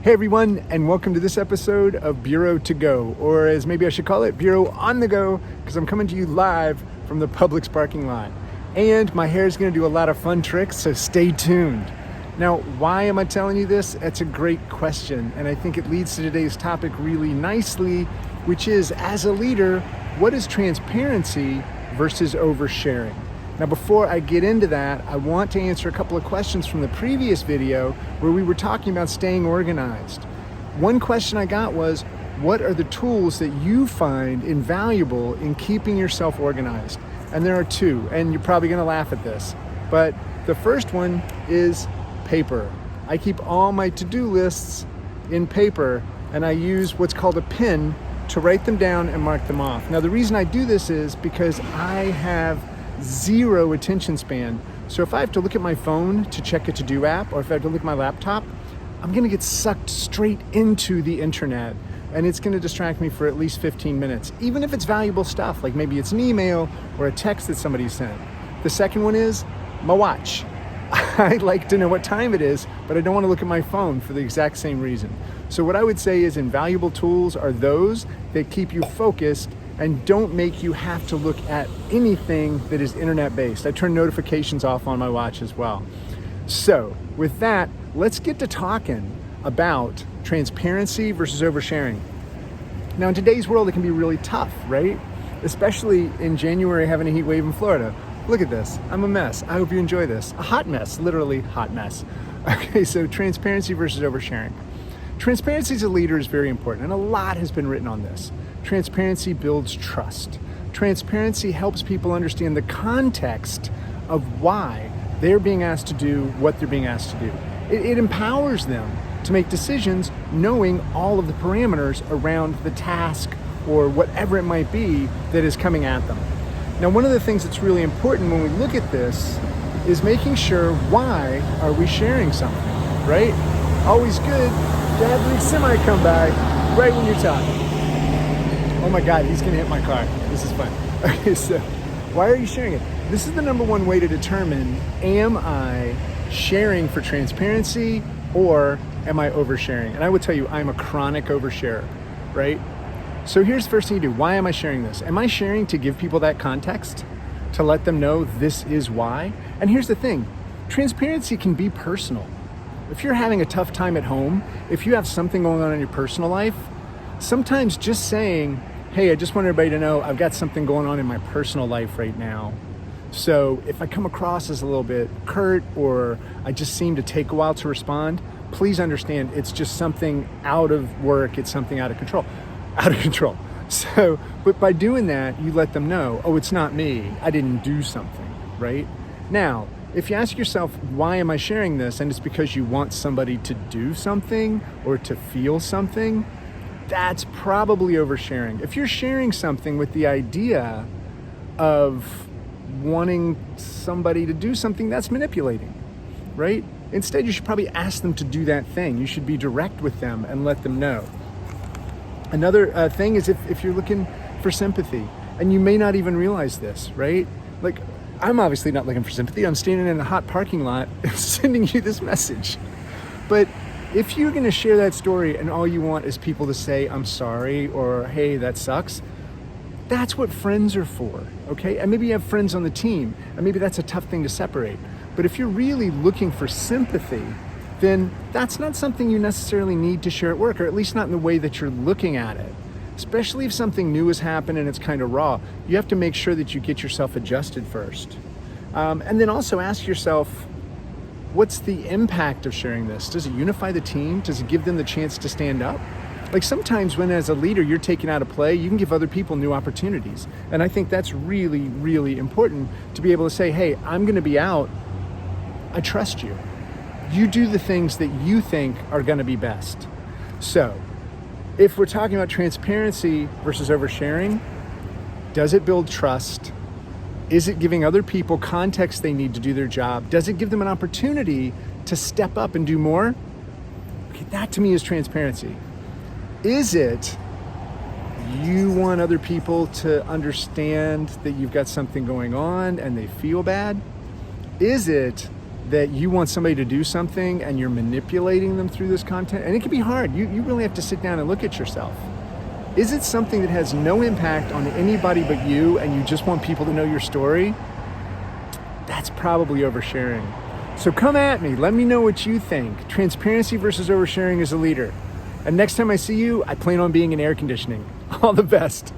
Hey everyone, and welcome to this episode of Bureau to Go, or as maybe I should call it, Bureau on the Go, because I'm coming to you live from the Publix parking lot. And my hair is going to do a lot of fun tricks, so stay tuned. Now, why am I telling you this? That's a great question, and I think it leads to today's topic really nicely, which is, as a leader, what is transparency versus oversharing? Now, before I get into that, I want to answer a couple of questions from the previous video where we were talking about staying organized. One question I got was, what are the tools that you find invaluable in keeping yourself organized? And there are two, and you're probably gonna laugh at this, but the first one is paper. I keep all my to-do lists in paper, and I use what's called a pen to write them down and mark them off. Now, the reason I do this is because I have zero attention span. So if I have to look at my phone to check a to-do app, or if I have to look at my laptop, I'm gonna get sucked straight into the internet, and it's gonna distract me for at least 15 minutes, even if it's valuable stuff, like maybe it's an email or a text that somebody sent. The second one is my watch. I like to know what time it is, but I don't wanna look at my phone for the exact same reason. So what I would say is invaluable tools are those that keep you focused and don't make you have to look at anything that is internet-based. I turn notifications off on my watch as well. So with that, let's get to talking about transparency versus oversharing. Now, in today's world, it can be really tough, right? Especially in January, having a heat wave in Florida. Look at this, I'm a mess. I hope you enjoy this. A hot mess, literally hot mess. Okay, so transparency versus oversharing. Transparency as a leader is very important, and a lot has been written on this. Transparency builds trust. Transparency helps people understand the context of why they're being asked to do what they're being asked to do. It empowers them to make decisions knowing all of the parameters around the task or whatever it might be that is coming at them. Now, one of the things that's really important when we look at this is making sure, why are we sharing something, right? Always good to have the semi come by right when you're talking. Oh my God, he's gonna hit my car. This is fun. Okay, so why are you sharing it? This is the number one way to determine, am I sharing for transparency or am I oversharing? And I would tell you, I'm a chronic oversharer, right? So here's the first thing you do. Why am I sharing this? Am I sharing to give people that context? To let them know this is why? And here's the thing, transparency can be personal. If you're having a tough time at home, if you have something going on in your personal life, sometimes just saying, hey, I just want everybody to know I've got something going on in my personal life right now. So if I come across as a little bit curt or I just seem to take a while to respond, please understand it's just something out of work, it's something out of control. So, but by doing that, you let them know, oh, it's not me, I didn't do something, right? Now, if you ask yourself, why am I sharing this? And it's because you want somebody to do something or to feel something, that's probably oversharing. If you're sharing something with the idea of wanting somebody to do something, that's manipulating, right? Instead, you should probably ask them to do that thing. You should be direct with them and let them know. Another thing is if you're looking for sympathy, and you may not even realize this, right? Like, I'm obviously not looking for sympathy. I'm standing in a hot parking lot sending you this message. But if you're gonna share that story and all you want is people to say, I'm sorry, or hey, that sucks, that's what friends are for, okay? And maybe you have friends on the team, and maybe that's a tough thing to separate. But if you're really looking for sympathy, then that's not something you necessarily need to share at work, or at least not in the way that you're looking at it. Especially if something new has happened and it's kind of raw, you have to make sure that you get yourself adjusted first. And then also ask yourself, what's the impact of sharing this? Does it unify the team? Does it give them the chance to stand up? Like sometimes when as a leader you're taken out of play, you can give other people new opportunities. And I think that's really, really important to be able to say, hey, I'm gonna be out, I trust you. You do the things that you think are gonna be best. So if we're talking about transparency versus oversharing, does it build trust? Is it giving other people context they need to do their job? Does it give them an opportunity to step up and do more? Okay, that to me is transparency. Is it you want other people to understand that you've got something going on and they feel bad? Is it that you want somebody to do something and you're manipulating them through this content, and it can be hard. You really have to sit down and look at yourself. Is it something that has no impact on anybody but you and you just want people to know your story? That's probably oversharing. So come at me. Let me know what you think. Transparency versus oversharing as a leader. And next time I see you, I plan on being in air conditioning. All the best.